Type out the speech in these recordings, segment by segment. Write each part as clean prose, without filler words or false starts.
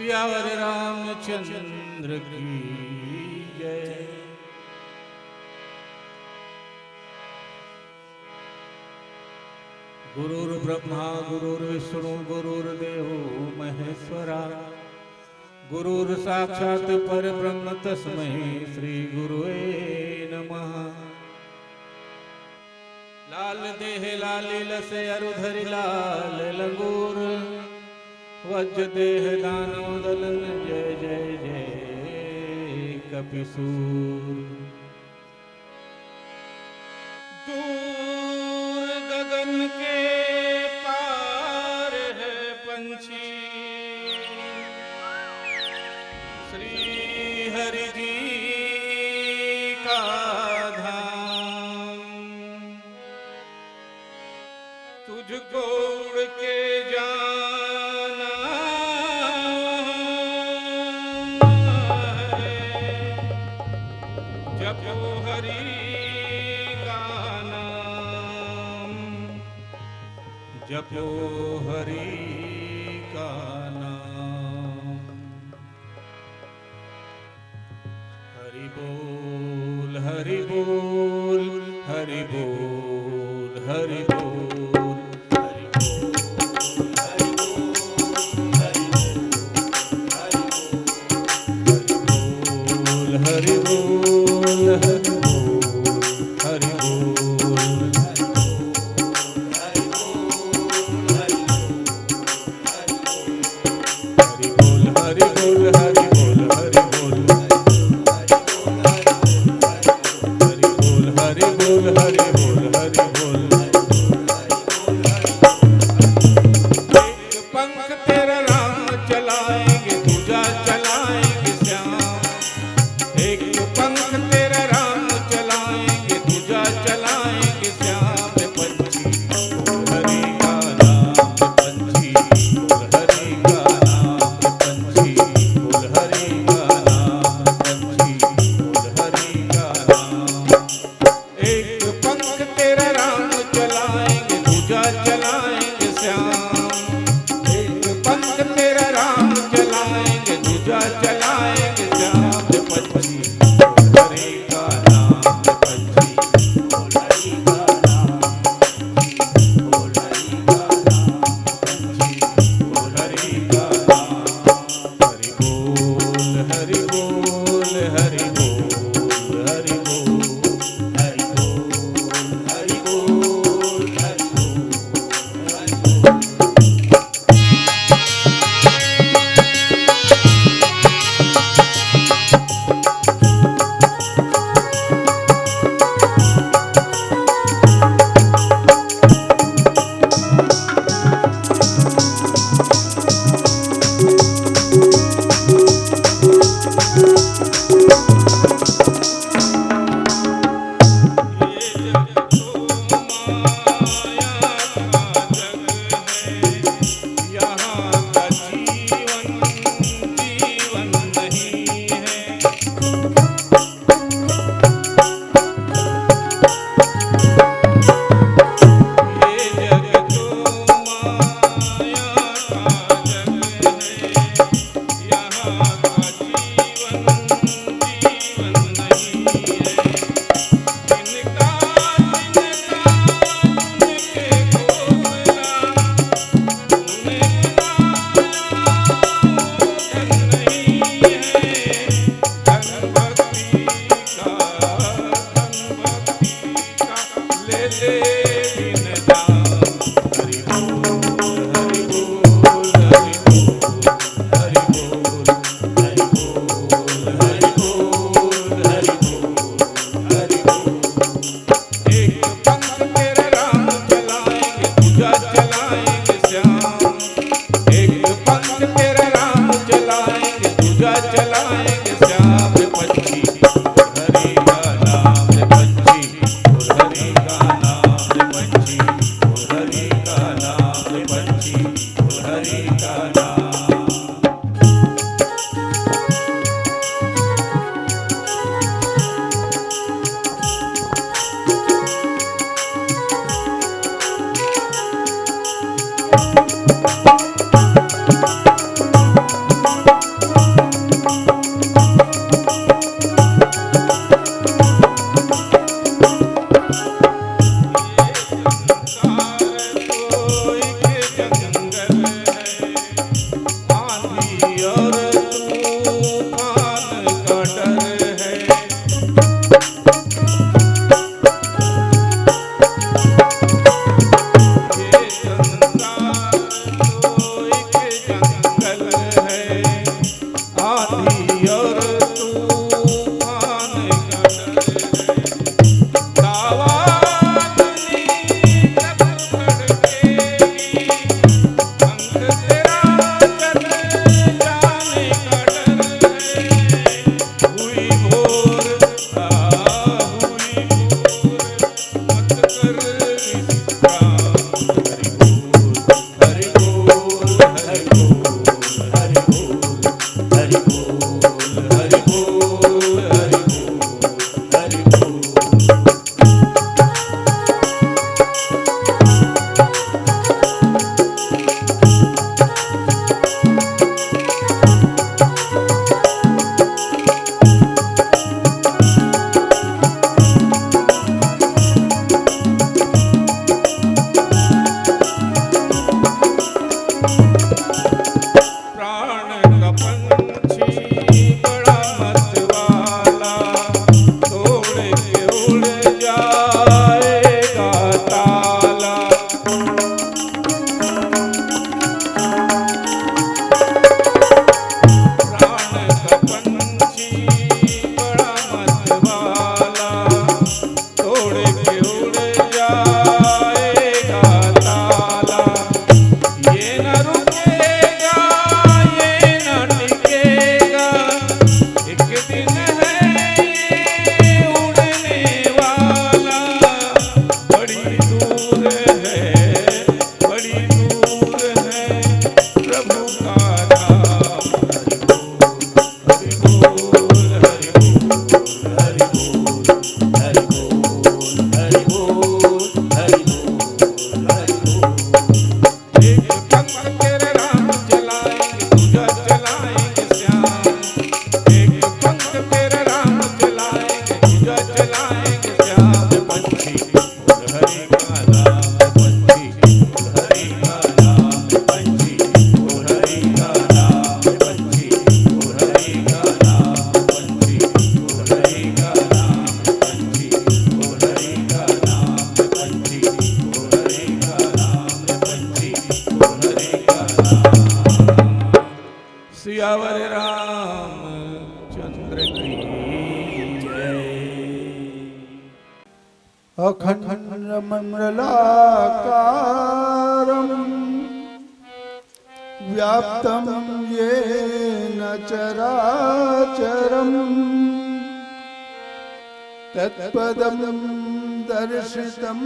सियावर रामचंद्र की जय। गुरुर्ब्रह्मा गुरुर्विष्णु गुरुर्देवो महेश्वरा, गुरुर् साक्षात् परब्रह्म तस्मै श्री गुरुवे नमः। लाल देह लालील से अरुधरि लाल लंगूर, वज्र देह दानव दलन जय जय जय कपिसूर। दूर गगन के पार है पंछी, श्री हरि जी का धाम। तुझको उड़ के जाना है, जपो हरि का नाम, जपो हरि का नाम। हरि बोल हरि बोल हरि बोल हरि बोल। हरि बोल हरि बोल हरि बोल। हरि बोल हरि बोल हरि बोल हरि बोल। हरि बोल हरि बोल हरि बोल हरि बोल। एक पंख तेरा राम चलाएंगे, दूजा चलाएंगे श्याम। एक पंख तेरा राम चलाएंगे, दूजा चलाएंगे श्याम। पंछी बोल हरि का नाम, पंछी बोल हरि का नाम, पंछी बोल हरि का नाम, पंछी बोल हरि का नाम। एक पंख तेरा राम चलाएंगे, दूजा चलाएंगे श्याम। एक पंख तेरा राम चलाएंगे, दूजा चलाएंगे श्याम। पंछी बोल हरि का नाम, पंछी बोल हरि का नाम, बोल हरि का नाम, पंछी बोल हरि का नाम। हरि बोल हरि बोल हरि बोल हरि बोल। हरि बोल हरि बोल हरि बोल हरि बोल। पंछी बोल हरि का नाम, अखण्डमण्डलाकारं व्याप्तं येन चराचरं तत्पदं दर्शितं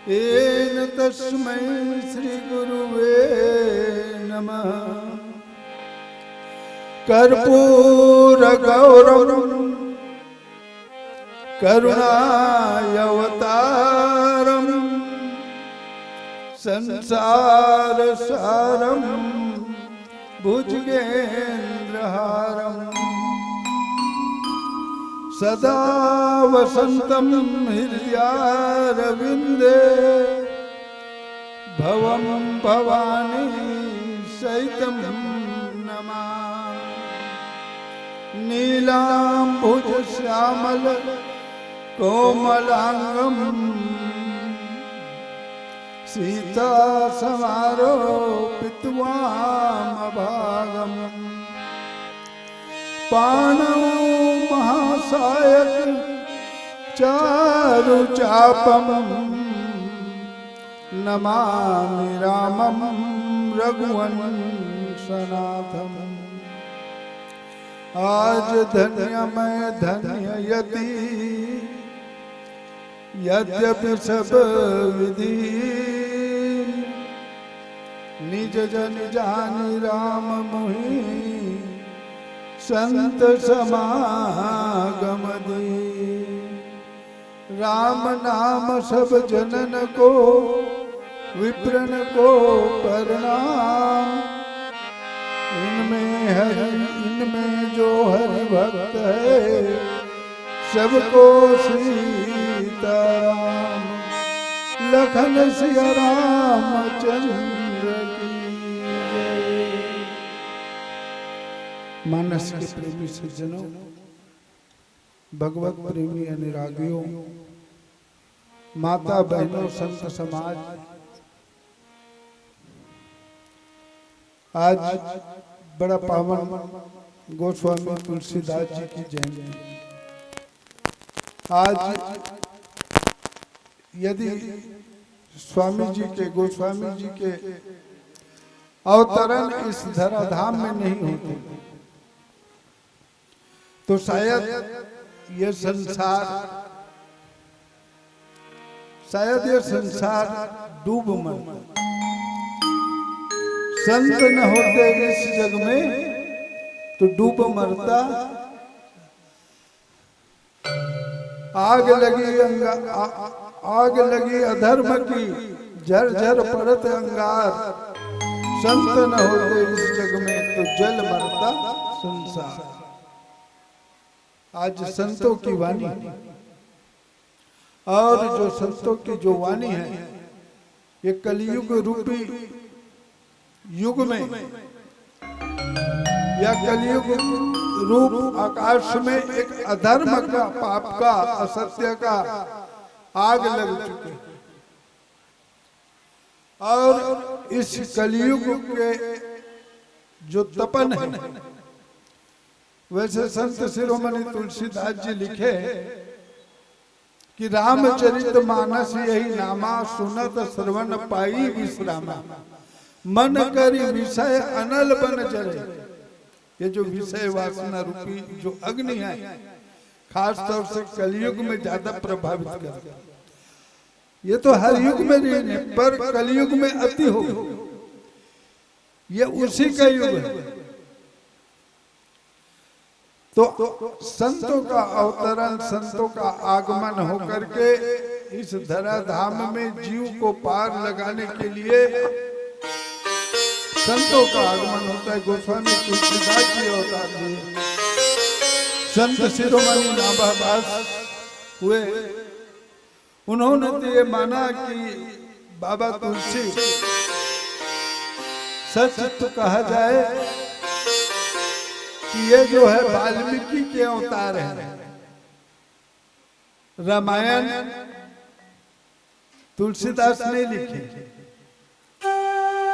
येन तस्मै श्रीगुरुवे नमः। कर्पूरगौरवं करुणावतारं संसारसारं भुजगेन्द्रहारं सदा वसन्तं हृदयारविन्दे भवं भवानी सहितं नमामि। नीलाम्बुजश्यामल कोमलांगं सीता समारोपितवामभागं पाणौ महासायक चारुचापं नमामि रामं रघुवंशनाथम्। आज धन्य मैं धन्य यति यद्यपि सब विधि निज जन जानि राम मोहि संत समागम दी। राम नाम सब जनन को विप्रन को प्रणाम। इनमें जो हरि भक्त है सबको सीताराम लखन सिया रामचंद्र की जय। मानस के प्रेमी सज्जनों, भगवत प्रेमी अनुरागियों, माता बहनों, संत समाज, आज बड़ा पावन गोस्वामी तुलसीदास जी की जयंती। आज यदि स्वामी जी के गोस्वामी जी के अवतरण इस धराधाम में नहीं होते तो शायद ये संसार डूब मरता। संत न होते इस जग में तो डूब मरता। आग लगी अधर्म की झर झर पड़त अंगार। संत न होते इस जग में तो जल मरता संसार। आज संतों की वाणी और जो संतों की जो वाणी है ये कलयुग रूपी युग में या कलयुग रूप आकाश में एक अधर्म का, पाप का, असत्य का आग लग चुके और इस कलयुग के जो तपन है, वैसे संत शिरोमणि तुलसीदास जी लिखे कि रामचरितमानस यही नामा सुनत श्रवण पाई विश्रामा। मन करी विषय अनल बन जले। ये जो विषय वासना रूपी जो अग्नि है खास तौर से कलयुग में ज्यादा प्रभावित करता है। ये तो हर युग में नहीं है पर कलयुग में अति हो, ये उसी का युग है। तो संतों का अवतरण, संतों का आगमन होकर के इस धराधाम में जीव को पार लगाने के लिए संतों का आगमन होता है। गोस्वामी तुलसीदास जी अवतार हुए, संत शिरोमणि नाभादास हुए। उन्होंने तो ये माना कि बाबा तुलसी सच तो कहा जाए कि ये जो है वाल्मीकि के अवतार है। रामायण तुलसीदास ने लिखी,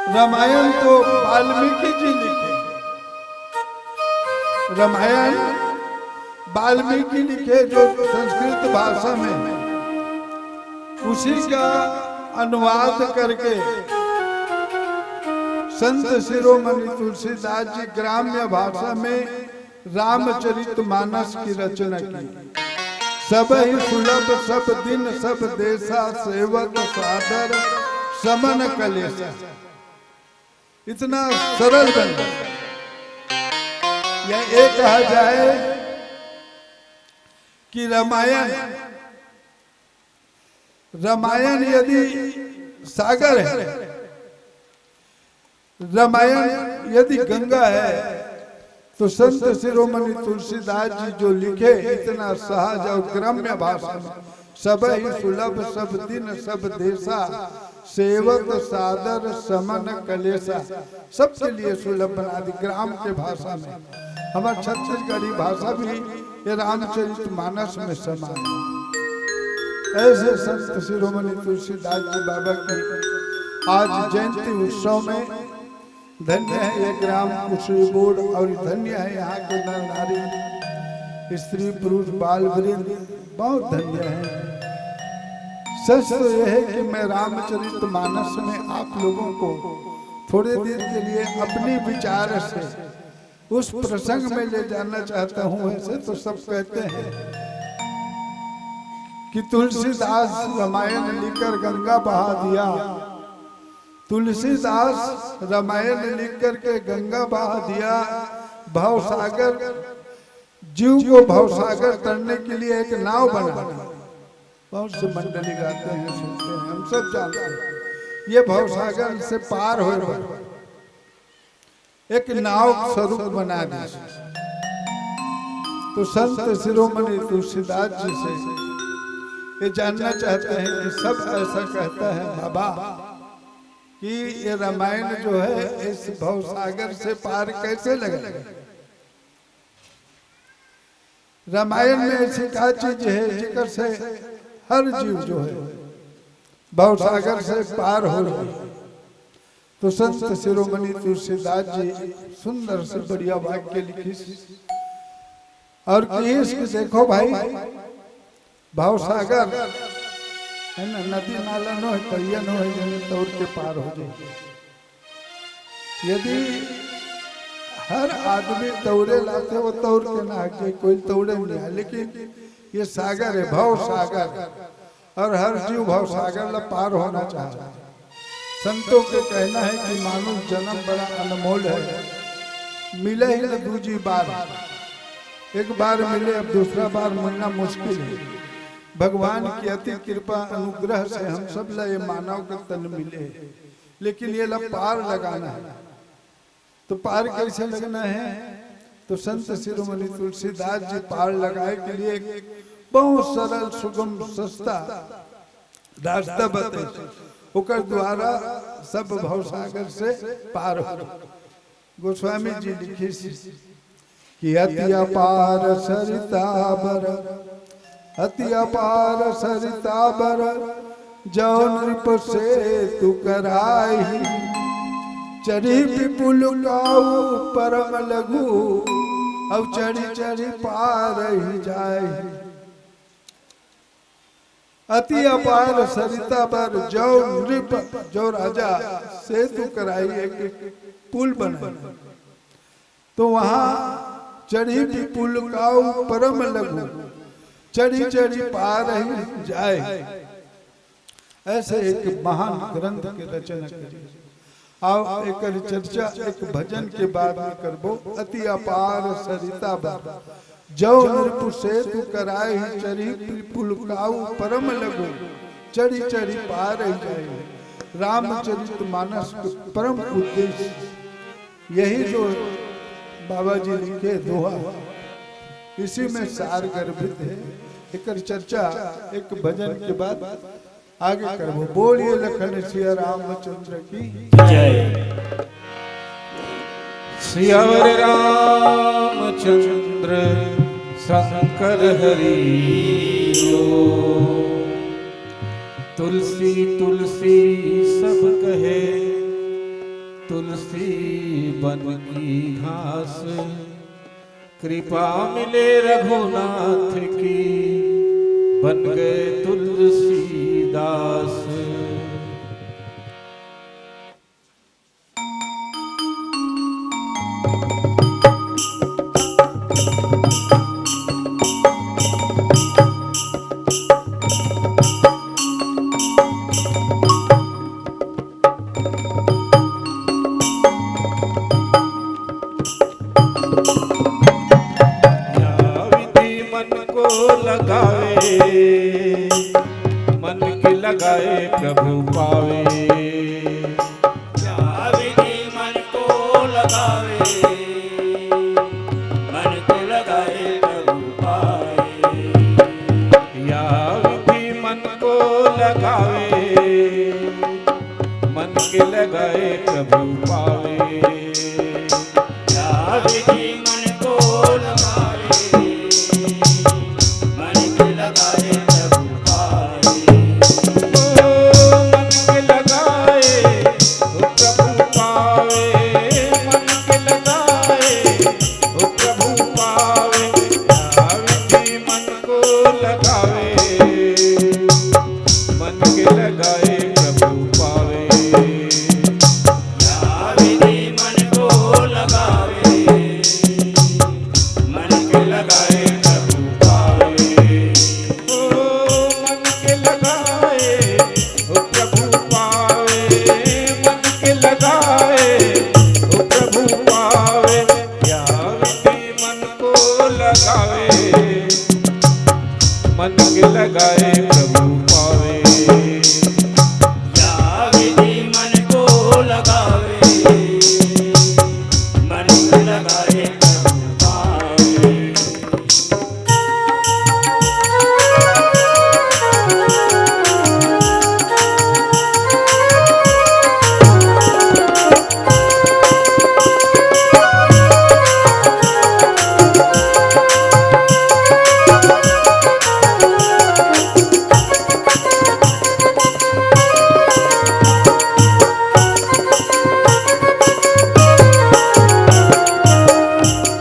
रामायण तो वाल्मीकि जी लिखे। रामायण वाल्मीकि लिखे जो संस्कृत भाषा में उसी का अनुवाद करके संत शिरोमणि तुलसीदास जी ग्राम्य भाषा में रामचरितमानस की रचना की। सब ही सुलभ सब दिन सब देशा सेवक सादर समन कलेसा। इतना सरल बन गया। या ये कहा जाए कि रामायण यदि सागर है, रामायण यदि गंगा है, तो संत शिरोमणि तुलसीदास जी जो लिखे इतना सहज और ग्राम्य भाषा में, सब ही सुलभ सब दिन सब देशा सेवक सादर समन कलेसा, सबके लिए सुलभ बना दी ग्राम के भाषा में। हमारे छत्तीसगढ़ी भाषा भी ये रामचरितमानस में समान है। ऐसे संत शिरोमणि तुलसीदास जी बाबा की आज जयंती उत्सव में धन्य है ये ग्राम कुशरी बोर्ड और धन्य है यहाँ के नर नारी स्त्री पुरुष बाल वृंद, बहुत धन्य है। सच तो यह है कि मैं रामचरितमानस में आप लोगों को थोड़े देर के लिए अपनी विचार से उस प्रसंग में ले जाना चाहता हूँ। ऐसे तो सब कहते हैं कि तुलसीदास रामायण लिखकर गंगा बहा दिया, तुलसीदास रामायण लिख करके गंगा बहा दिया। भवसागर, जीव को भवसागर तरने के लिए एक नाव बना। बहुत से मंडली गाते हैं, सुनते हैं, हम सब जानते हैं। ये भवसागर से पार हो रहा एक नाव स्वरूप बना दी। तो संत शिरोमणि तुलसीदास जी से ये जानना चाहते हैं कि सब ऐसा कहता है बाबा कि ये रामायण जो है इस भवसागर से पार कैसे लगे। रामायण में ऐसी क्या चीज है जिकर से हर जीव जो है भवसागर से पार हो रही। तो संत शिरोमणि तुलसीदास जी सुंदर से बढ़िया वाक्य लिखी और इसको देखो भाई, भवसागर है ना, नदी नाला नो है, तरिया नो है, जने तौर के पार हो जाए। यदि हर आदमी तौरे लाते वो तौर के ना आगे कोई तौरे नहीं है, लेकिन ये सागर है, भव सागर, और हर जीव भव सागर ला पार होना चाहता है। संतों के कहना है कि मानुष जन्म बड़ा अनमोल है, मिले ही न दूजी बार, एक बार मिले अब दूसरा बार मिलना मुश्किल है। भगवान की अति कृपा अनुग्रह से हम सब ला ये मानव के तन मिले, लेकिन ये ला पार लगाना है। तो पार कैसे लगना है? तो संत शिरोमणि तुलसीदास जी पार लगाए के लिए बहुत सरल सुगम सस्ता रास्ता बताए, ओकर द्वारा सब भवसागर से पार हो। गोस्वामी जी लिखी कि अति अपार सरिता बर, अति अपार सरिता बर, जो नृप से तू कराई, चढ़ी विपुल गाऊ परम लघु, अब चढ़ी चढ़ी पार ही जाए। अति अपार सरिता पर जो नृप, जो राजा सेतु कराई, एक पुल बना, तो वहां चढ़ी विपुल गाऊ परम लघु, चढ़ी चढ़ी पार ही जाए। ऐसे एक महान ग्रंथ की रचना करी। आओ एक चर्चा एक भजन के बाद में करबो। अति अपार सरिता बर, जो नृप सेतु कराई, चढ़ी विपुल गाऊ परम लघु, चढ़ी चढ़ी पार ही जाए। रामचरितमानस का परम उद्देश्य यही जो बाबा जी लिखे दोहा, इसी में सार गर्भित है। एक चर्चा एक भजन के बाद आगे करबो। बोलिए लखन सिया रामचंद्र की जय। सियावर रामचंद्र शंकर हरि बोल। तुलसी तुलसी सब कहे, तुलसी बन की घास, कृपा मिले रघुनाथ की, बन गए तुलसीदास। लगाए प्रभु पावे। क्या विधि मन को लगावे, मन को लगाए प्रभु पावे। या विधि मन को लगावे, मन के लगाए प्रभु पावे। क्या विधि मन को लगावे, मन के लगाए प्रभु पावे। ओ मन के लगाए ओ प्रभु पावे, मन के लगाए ओ प्रभु पावे। या विधि मन को लगावे, मन के लगाए प्रभु पावे। क्या विधि मन को लगावे, मन के लगाए प्रभु पावे। ओ मन के लगाए ओ प्रभु पावे, मन के लगाए ओ प्रभु पावे। या विधि मन को लगावे, मन के लगाए प्रभु पावे। क्या विधि मन को लगावे, मन के लगाए प्रभु पावे।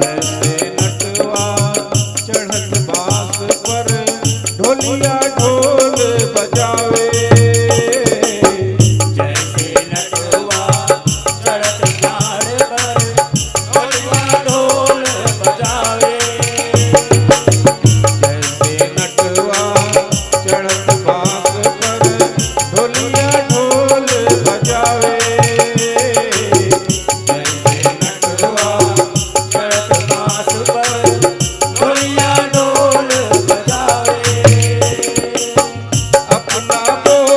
जैसे नटवा चढ़त बांस पर ढोलिया ढोल बजावे। जैसे नटवा चढ़त झाड़ पर ढोलवा ढोल बजावे। जैसे नटवा चढ़त बांस पर ढोलिया ढोल बजावे। जैसे नटवा चढ़त बांस पर ढोलिया ढोल बजावे। अपना बोल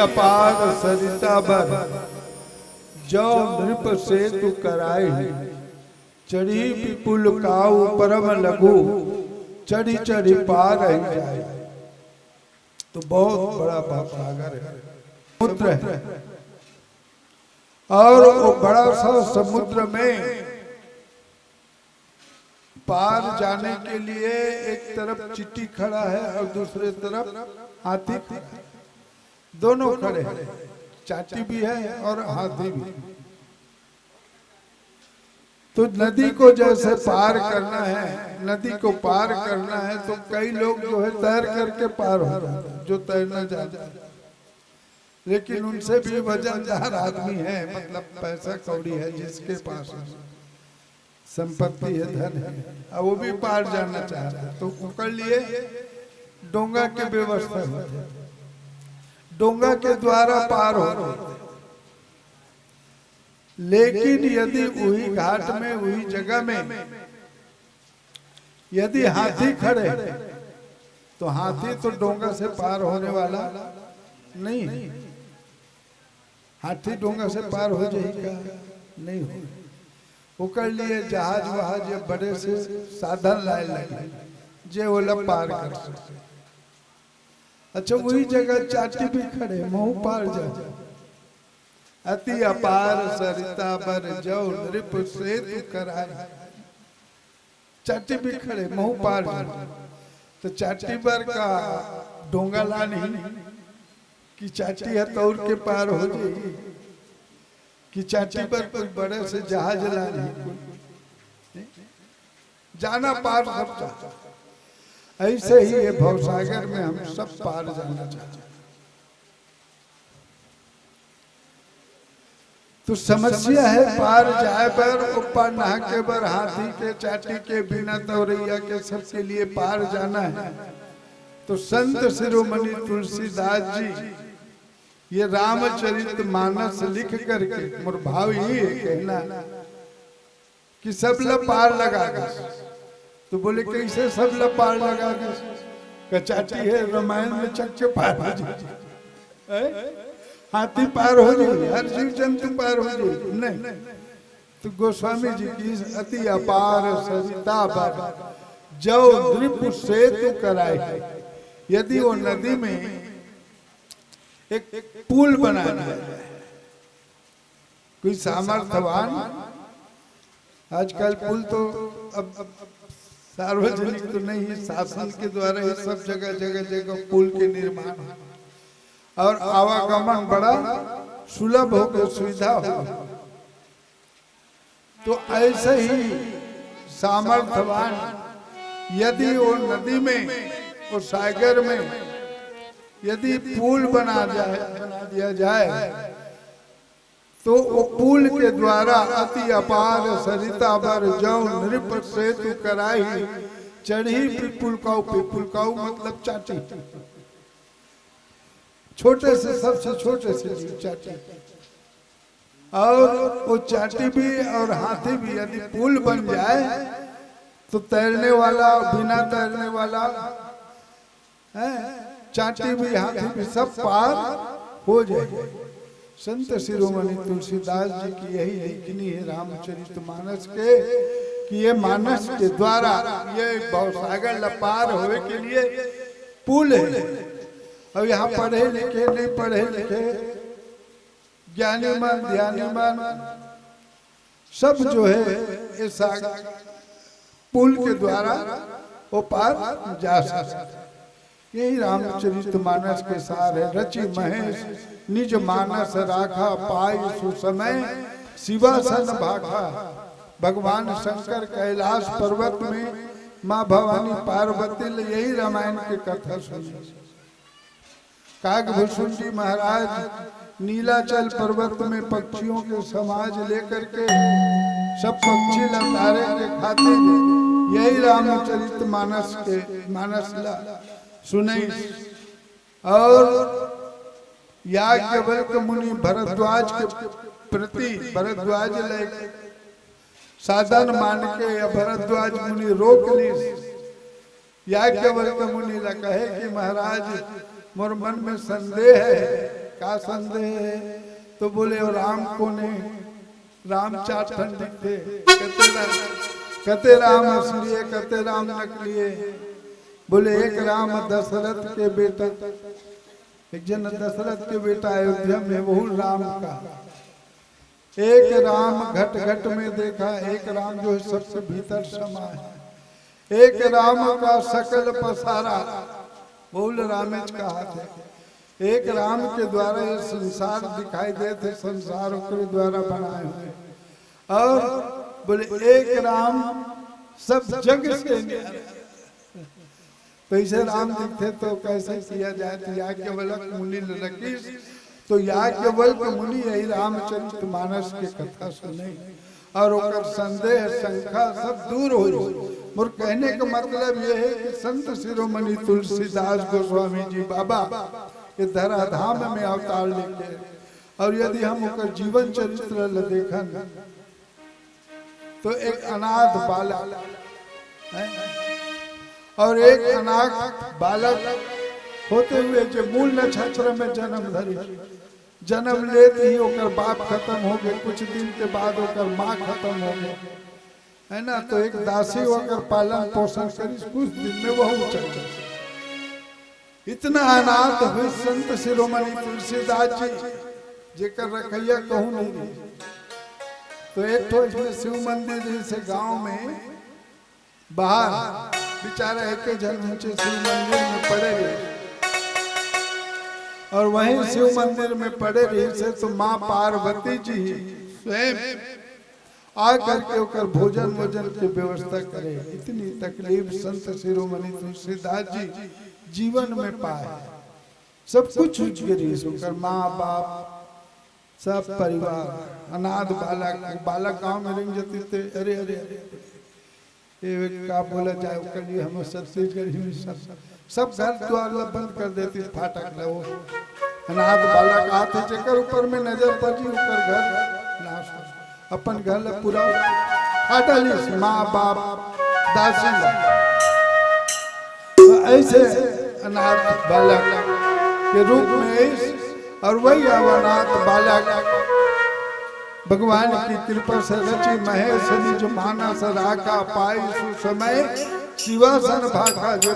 अपार सरिता बर जो नृप सेतु कराए चढ़ी विपुल काऊ परम लघु चढ़ी चढ़ी पार ही जाए। तो बहुत बड़ा भावसागर है, समुद्र है, और वो बड़ा सा समुद्र में पार जाने के लिए एक तरफ चिट्टी खड़ा है और दूसरे तरफ हाथी खड़ा है। दोनों खड़े हैं, चाटी भी है और हाथी भी। तो नदी को जैसे पार करना है, नदी को पार करना है तो कई लोग जो है तैर करके पार हो जाते हैं, जो तैरना जानते हैं, लेकिन उनसे भी वजनदार आदमी है, मतलब पैसा कौड़ी है, जिसके पास संपत्ति है, धन है, और वो भी पार जाना चाहता है, तो उनके लिए डोंगा की व्यवस्था होती है, डोंगा के द्वारा पार हो। लेकिन यदि वही घाट में, वही जगह में यदि हाथी खड़े तो हाथी तो डोंगा से पार होने वाला नहीं है। हाथी डोंगा से पार हो जाएगा नहीं हो। वो कर लिए जहाज वहाज या बड़े से साधन लाए लगे जे ओला पार कर सकते। अच्छा, वही जगह चाटी भी खड़े, मुंह पार जा अति अपार सरिता बर जो नृप सेतु कराए। चाटी भी खड़े, मुंह पार जा। तो चाटी पर का डोंगा ला नहीं कि चाटी हथौड़ के पार हो जाएगी, कि चाटी पर कोई बड़े से जहाज ला नहीं, जाना पार सब। ऐसे ही ये भवसागर में हम सब पार जाना चाहते हैं। तो समस्या है पार जाए पर ऊपर नहा के बर हाथी के चाटी के बिना तौरैया के सबके लिए पार जाना है। तो संत शिरोमणि तुलसीदास जी ये रामचरित मानस लिख करके मोर भाव ही है कहना कि सब ला पार लगा दे। तो बोले कैसे सब ला पार लगा दे? कचाटी है रामायण में चक्के पार हो जाए, हाथी पार हो जाए, हर जीव जंतु पार हो जाए नहीं। तो गोस्वामी जी की अति अपार सरिता बर जो नृप सेतु कराए। यदि वो नदी में एक पुल बना दिया जाए, कोई सामर्थ्यवान, आजकल पुल तो अब सार्वजनिक तो नहीं है, शासन के द्वारा ही सब जगह जगह जगह पुल के निर्माण और आवागमन बड़ा सुलभ हो गया, सुविधा हो। तो ऐसे ही सामर्थ्यवान यदि वो नदी में, वो सागर में यदि पुल बना दिया जाए तो वो पुल के द्वारा अति अपार सरिता बर जो नृप सेतु कराई चढ़ी पिपुल काऊ मतलब चाटी, छोटे से सबसे छोटे से जीव चाटी, और वो चाटी भी और हाथी भी यदि पुल बन जाए तो तैरने वाला बिना तैरने वाला है, चाटी भी हाथी भी सब पार हो जाए। संत शिरोमणि तुलसीदास जी की यही लेखनी है रामचरितमानस के कि ये मानस के द्वारा ये भवसागर लपार होने के लिए पुल है। और यहाँ पढ़े लिखे नहीं पढ़े लिखे, ज्ञानी मन ध्यानी मन सब जो है इस पुल के द्वारा वो पार जा सकते। यही रामचरितमानस के सार है। रचि महेश निज मानस राखा पाई सुसमय शिवासन भाखा। भगवान शंकर कैलाश पर्वत में माँ भवानी पार्वती, यही रामायण की कथा सुनी। काकभूषण जी महाराज नीलाचल पर्वत में पक्षियों के समाज लेकर के सब पक्षी लतारे के खाते, यही रामचरित मानस के मानस सुने। और याज्ञवल्क्य मुनि भरद्वाज के प्रति, भरद्वाज साधन मान के या भरद्वाज मुनि रोक ली। याज्ञवल्क्य मुनि कहे कि महाराज मोर मन में संदेह है का संदेह है? तो बोले और राम को ने राम चार ठंड दिखते, कहते राम असलिए, कहते राम नकलिए। बोले एक राम दशरथ के बेटा, एक जन दशरथ के बेटा अयोध्या में वो राम का। एक राम घट घट में देखा, एक राम जो है सबसे भीतर समा है। एक राम का सकल पसारा, बहुल रामेज कहा थे। एक राम के द्वारा ये संसार दिखाई देते, संसार के द्वारा बनाए हुए। और बोले एक राम सब जग से न्यारा। तो इसे राम दिखते तो कैसे किया जाए? तो याज्ञवल्क्य मुनि लकीस, तो याज्ञवल्क्य मुनि यही रामचरित मानस के कथा सुने और ओकर संदेह शंका सब दूर हो जाए। मोर कहने का मतलब ये है कि संत शिरोमणि तुलसीदास गोस्वामी जी बाबा ये धराधाम में अवतार लेके, और यदि हम ओकर जीवन चरित्र देखन तो एक अनाथ बालक है और एक अनाथ बालक होते हुए जो मूल नक्षत्र में जन्म धरी, जन्म लेते ही ओकर बाप खत्म हो गए, कुछ दिन के बाद ओकर माँ खत्म हो गए, है ना। तो एक दासी होकर पालन पोषण करी, कुछ दिन में वह चल गई। इतना अनाथ हुई संत शिरोमणि तुलसीदास जी, जेकर रखैया कहूँ नहीं। तो एक तो इसमें शिव मंदिर जैसे गांव में बाहर बेचारा एक जन नीचे शिव मंदिर में पड़े रहे, और वहीं शिव मंदिर में पड़े रही से तो माँ पार्वती जी स्वयं आ करके ओकर भोजन वोजन की व्यवस्था करे। इतनी तकलीफ संत शिरोमणि तुलसीदास जी जीवन में पाए। सब कुछ गिरी, ओकर माँ बाप सब परिवार, अनाथ बालक, बालक गांव में रह जाते थे। अरे अरे ये का बोला जाए ओकर लिए हम छत्तीसगढ़ में सब घर द्वार बंद कर देती, फाटक लो। अनाथ बालक आते जेकर ऊपर में नजर पड़ी ऊपर घर नाश हो, अपन घर पूरा फाटल, माँ बाप दासी। तो ऐसे अनाथ बालक के रूप में, और वही अवनाथ बालक भगवान की कृपा से रचि महेश निज मानस राखा पाई सुसमय शिवासन भाखा। जो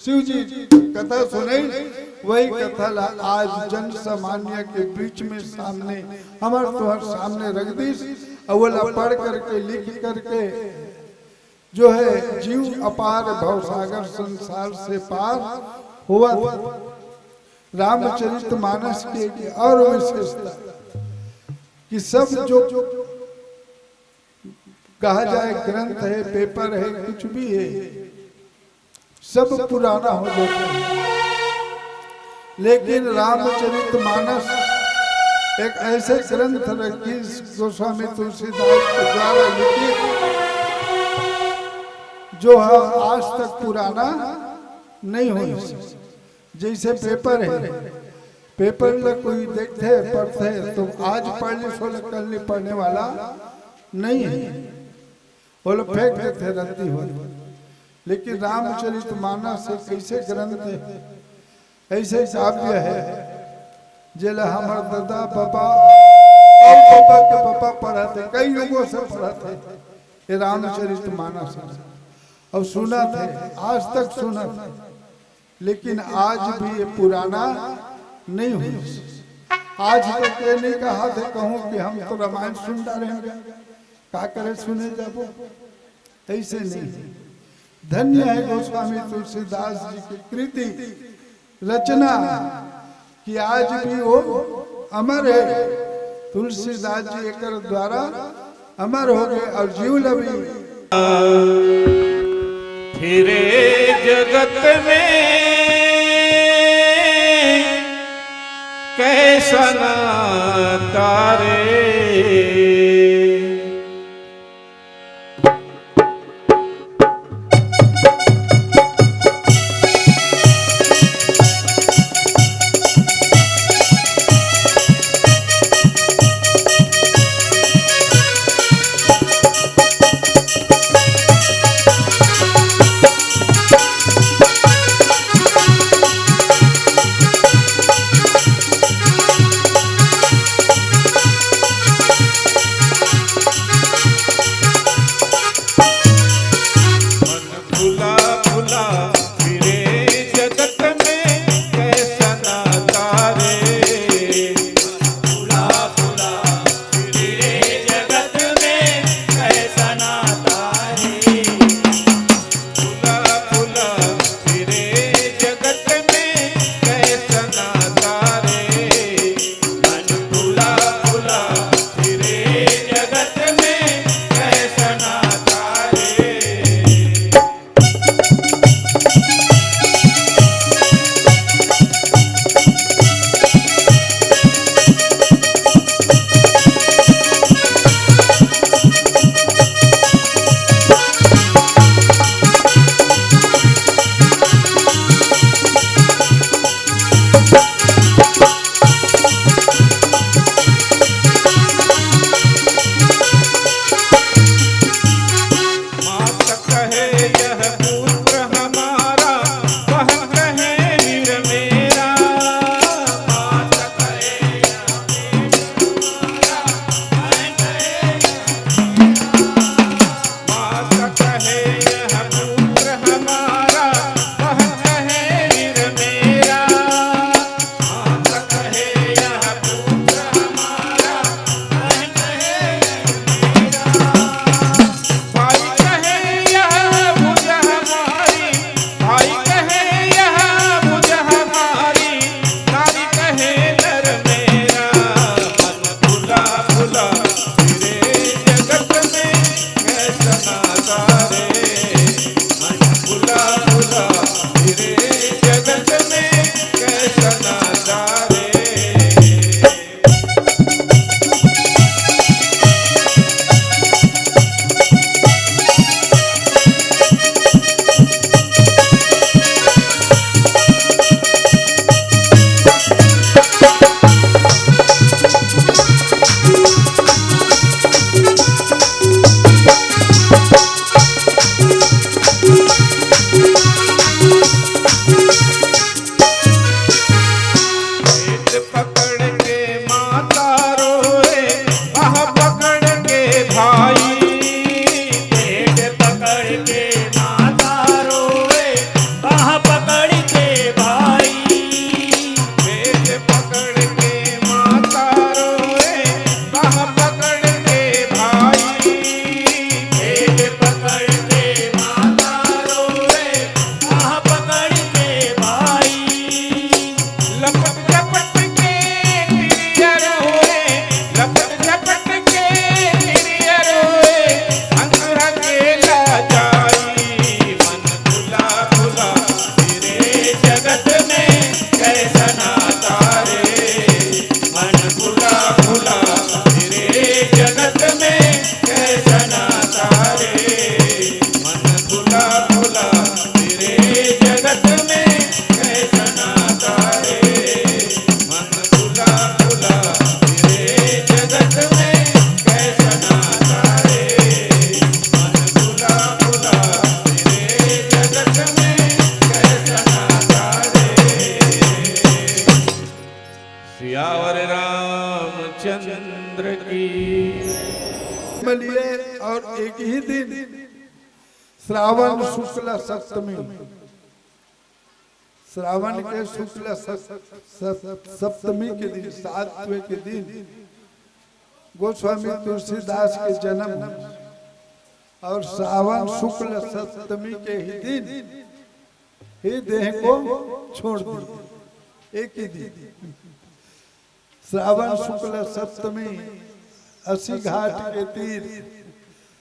शिव जी कथा सुने वही कथा आज जन सामान्य के बीच में सामने हमारे तुम्हारे सामने रख दी। अवला पढ़ करके लिख करके जो है जीव अपार भवसागर संसार से पार हुआ था। रामचरित मानस की और विशेषता कि सब जो कहा जाए ग्रंथ है, पेपर है, कुछ भी है, सब पुराना हो जाता है। लेकिन रामचरित मानस एक ऐसे ग्रंथ रखी गोस्वामी तुलसीदास के द्वारा लिखित जो है आज तक पुराना नहीं हो। जैसे पेपर है, पेपर में कोई देखते पढ़ते तो आज पढ़ने सोलह कल नहीं पढ़ने वाला नहीं है, वो लोग फेंक देते रद्दी हो। लेकिन रामचरित मानस एक ऐसे ग्रंथ है, ऐसे काव्य है जिला हमार दादा पापा और पापा के पापा पढ़ाते, कई लोगों से पढ़ाते ये रामचरित मानस और सुना थे, आज तक सुना था। लेकिन आज भी ये पुराना नहीं हुआ। आज तक ये नहीं कहा थे कहूँ कि हम तो रामायण सुन रहेंगे, क्या करे सुने जाबो, ऐसे नहीं। धन्य है गोस्वामी तुलसीदास जी की कृति रचना कि आज भी वो अमर है। तुलसीदास जी एक द्वारा अमर हो गए और जीव लभी फिरे जगत में कैसा ना तारे। सियावर रामचंद्र की। मिलिए और एक ही दिन श्रावण शुक्ल सप्तमी, श्रावण के शुक्ल सप्तमी के दिन, 7वें के दिन गोस्वामी तुलसीदास के जन्म, और श्रावण शुक्ल सप्तमी के ही दिन ही देह को छोड़ दिए। एक ही दिन श्रावण शुक्ल सप्तमी, 80 घाट के तीर,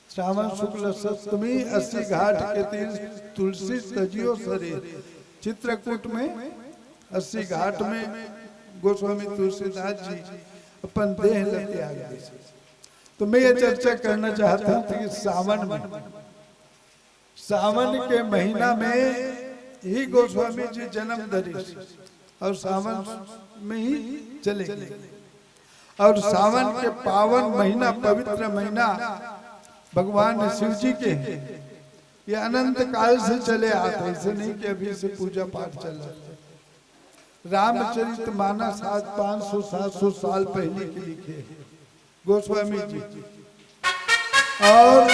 श्रावण शुक्ल सप्तमी 80 घाट के तीर तुलसी तजियो शरीर, चित्रकूट में 80 घाट में गोस्वामी तुलसीदास जी अपन देह लेके आ गए। तो मैं ये चर्चा करना चाहता हूँ कि सावन के महीना में ही गोस्वामी जी जन्म धरी और सावन में ही चले गए। और सावन के पावन महीना, पवित्र महीना भगवान शिव जी के ये अनंत काल से चले आते, ऐसे नहीं कि अभी से पूजा पाठ चल रहा है। रामचरित मानस आज 500-700 साल पहले के लिखे गोस्वामी जी, और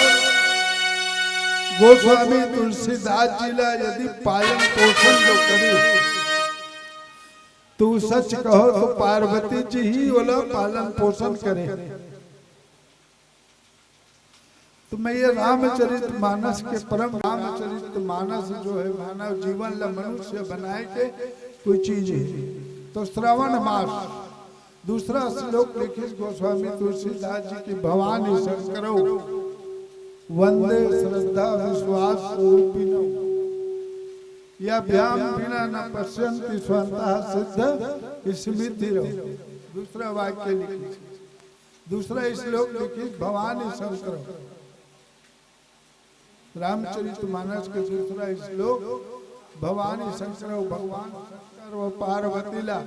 गोस्वामी तुलसीदास जी ला यदि पालन पोषण जो करे तो सच कहो तो पार्वती जी ही वाला पालन पोषण करे। तो मैं ये रामचरित मानस के परम रामचरित मानस जो है मानव जीवन ला मनुष्य बनाए के कोई चीज है। तो श्रावण मास, दूसरा श्लोक लिखे गोस्वामी तुलसीदास जी की, भवानी शंकरो वंदे श्रद्धा विश्वास रूपिणो याभ्याम बिना न पश्यन्ति स्वन्तः सिद्ध स्मृतिरो। दूसरा वाक्य लिखे, दूसरा श्लोक लिखे भवानी शंकर, रामचरित मानस के दूसरा श्लोक भवानी शंकर, भगवान शंकर व पार्वती ला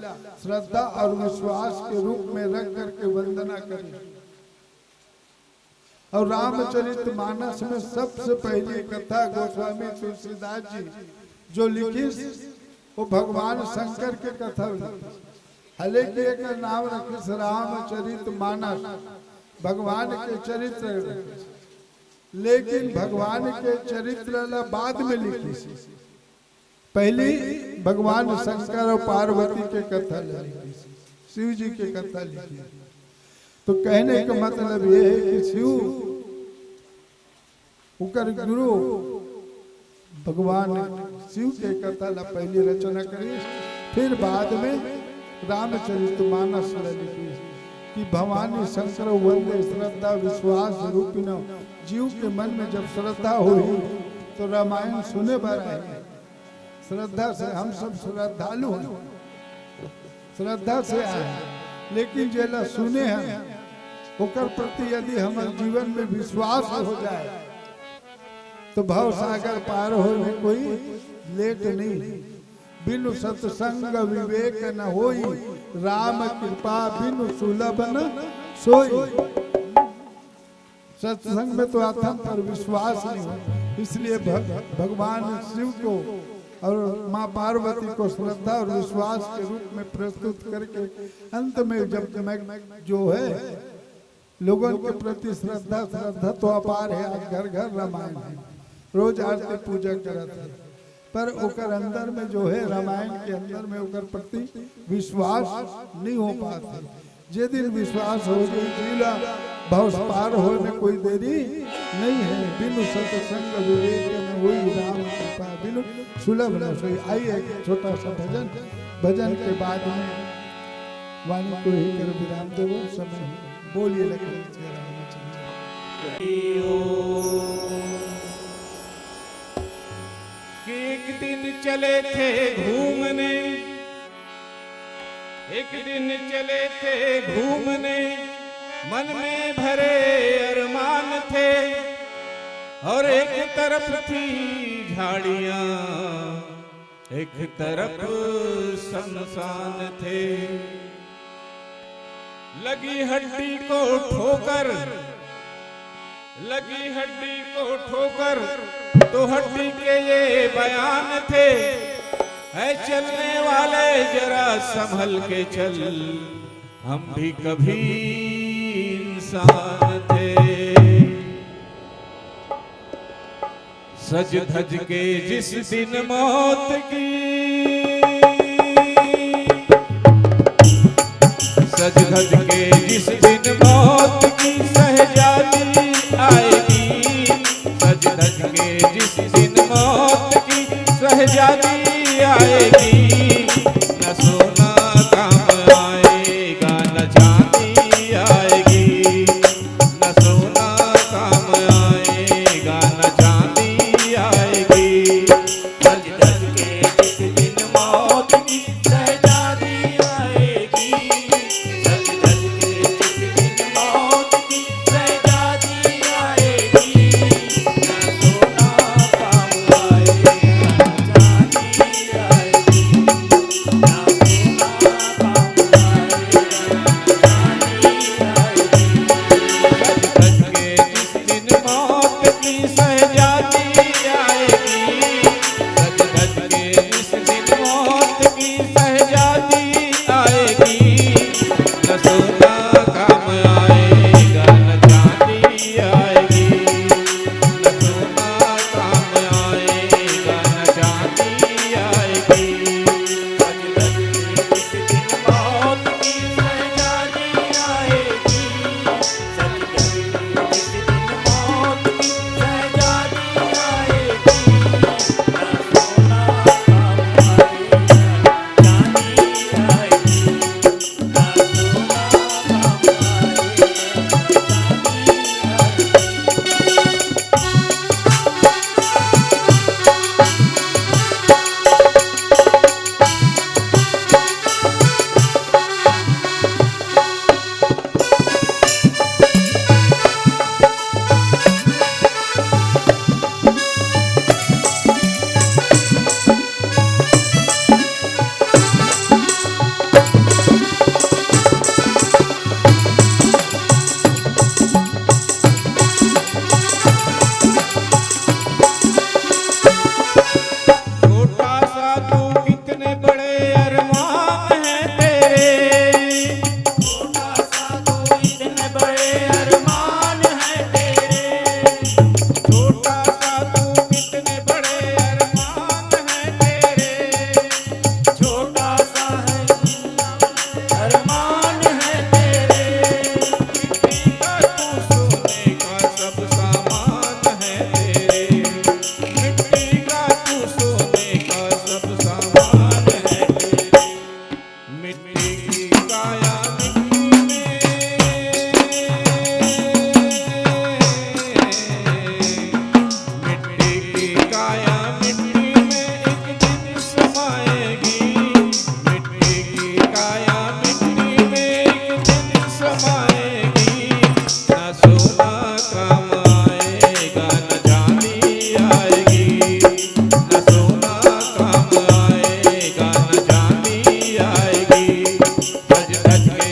श्रद्धा और विश्वास के रूप में रख करके वंदना करें। और रामचरित मानस में सबसे पहली कथा गोस्वामी तुलसीदास जी जो लिखी वो भगवान शंकर के कथा लिखी। हालांकि एक नाम रखे रामचरित मानस, भगवान के चरित्र, लेकिन भगवान के चरित्र बाद में लिखी। पहली भगवान शंकर और पार्वती के कथा लिखी, शिव जी के कथा लिखी। तो कहने का मतलब ये है कि शिव उकर गुरु भगवान शिव के कथा ला पहली रचना करी, फिर बाद में रामचरित मानस लिखी कि भवानी शंकर वंदे श्रद्धा विश्वास रूपिणो। जीव के मन में जब श्रद्धा हुई तो रामायण सुने पर आए। श्रद्धा से हम सब श्रद्धालु हैं, श्रद्धा से आए, लेकिन जेला सुने हैं ओकर प्रति यदि हमारे जीवन में विश्वास हो जाए तो भाव सागर पार होने कोई लेट नहीं। बिनु सत्संग विवेक न होई, राम कृपा बिनु सुलभ न सोई। सत्संग में तो आता पर विश्वास नहीं हो, इसलिए भगवान शिव को और माँ पार्वती को श्रद्धा और विश्वास के रूप में प्रस्तुत करके अंत में जब जो है लोगों के प्रति श्रद्धा तो अपार है। घर घर रामायण है, रोज आरती पूजा करते हैं, पर ओकर अंदर में जो है रामायण के अंदर में ओकर प्रति विश्वास नहीं हो पाते। जे दिन विश्वास हो जाए भाव पार हो में कोई देरी नहीं है। बिनु सत्संग विवेक न होई, राम कृपा बिनु सुलभ न सोई। आइए एक छोटा सा भजन, भजन के बाद में वाणी को ही कर विराम देवो समय। बोलिए लक्ष्मी जय रामचंद्र। एक दिन चले थे घूमने, एक दिन चले थे घूमने, मन में भरे अरमान थे। और एक तरफ थी झाड़ियां, एक तरफ शमशान थे। लगी हड्डी को ठोकर, लगी हड्डी को ठोकर, तो हड्डी के ये बयान थे। है चलने वाले जरा संभल के चल, हम भी कभी इंसान थे। सज धज के जिस दिन मौत की, सज धज के जिस दिन मौत की सहजादी आएगी, सज धज के जिस दिन मौत की सहजादी आएगी, न सोना काम आएगा न चांदी आएगी, न सोना काम आएगा न चांदी आएगी। सज धज के जिस दिन मौत की सहजादी आएगी, सज धज के जिस दिन मौत की सहजादी आएगी, न सोना काम आएगा न चांदी आएगी, न सोना काम आएगा न चांदी आएगी। सज धज के जिस दिन मौत की सहजादी आएगी, सज धज के जिस दिन मौत की सहजादी आएगी, न सोना काम आएगा न चांदी आएगी, न सोना काम आएगा न चांदी आएगी। सज धज के जिस दिन मौत की सहजादी आएगी, सज धज के जिस दिन मौत की सहजादी आएगी, न सोना काम आएगा चांदी आएगी, न सोना काम आएगा चांदी आएगी। छोटा सा तू कितने बड़े अरमान हैं तेरे, छोटा सा तू इतने बड़े अरमान है तेरे, छोटा सा तू कितने बड़े अरमान हैं तेरे, छोटा सा है अरमान है तेरे, मिट्टी का तू सोने का सब सामान है तेरे, मिट्टी का तू सोने का सब सामान है तेरे। मिट्टी की काया मिट्टी में, मिट्टी की काया मिट्टी में एक दिन समाएगी, मिट्टी की काया मिट्टी में एक दिन समाएगी, न सोना काम आएगा न चांदी आएगी, न सोना काम आएगा न चांदी आएगी। सज धज के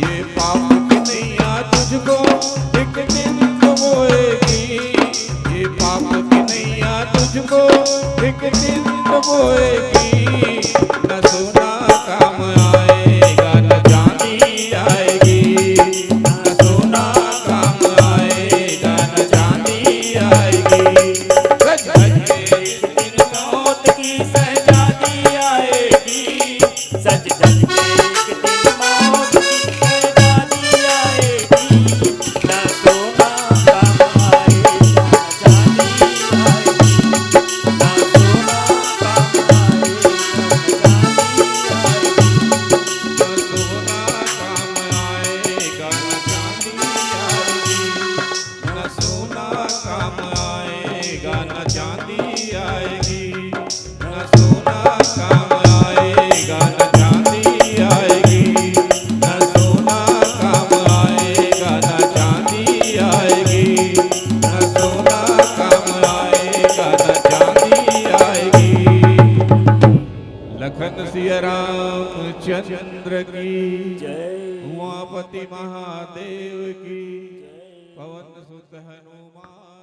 ये पाप की नैया तुझको एक दिन डुबोएगी, ये पाप की नैया तुझको एक दिन डुबोएगी। न सोना काम आएगा न चांदी आएगी, न सोना काम आएगा न चांदी आएगी। सच सच के इस दिन मौत की सहजादी आएगी, सच सच के एक दिन मौत की सहजादी आएगी। न सोना काम आएगा न चांदी आएगी, न सोना काम आएगा न चांदी आएगी। न सोना काम आएगा न चांदी आएगी, न सोना काम आएगा न चांदी आएगी, न सोना काम आएगा न चांदी आएगी, न सोना काम आएगा न चांदी आएगी, न सोना काम आएगा न चांदी आएगी। लखन सिया रामचंद्र की जय उमापति महादेव की, पवन सुत हनुमान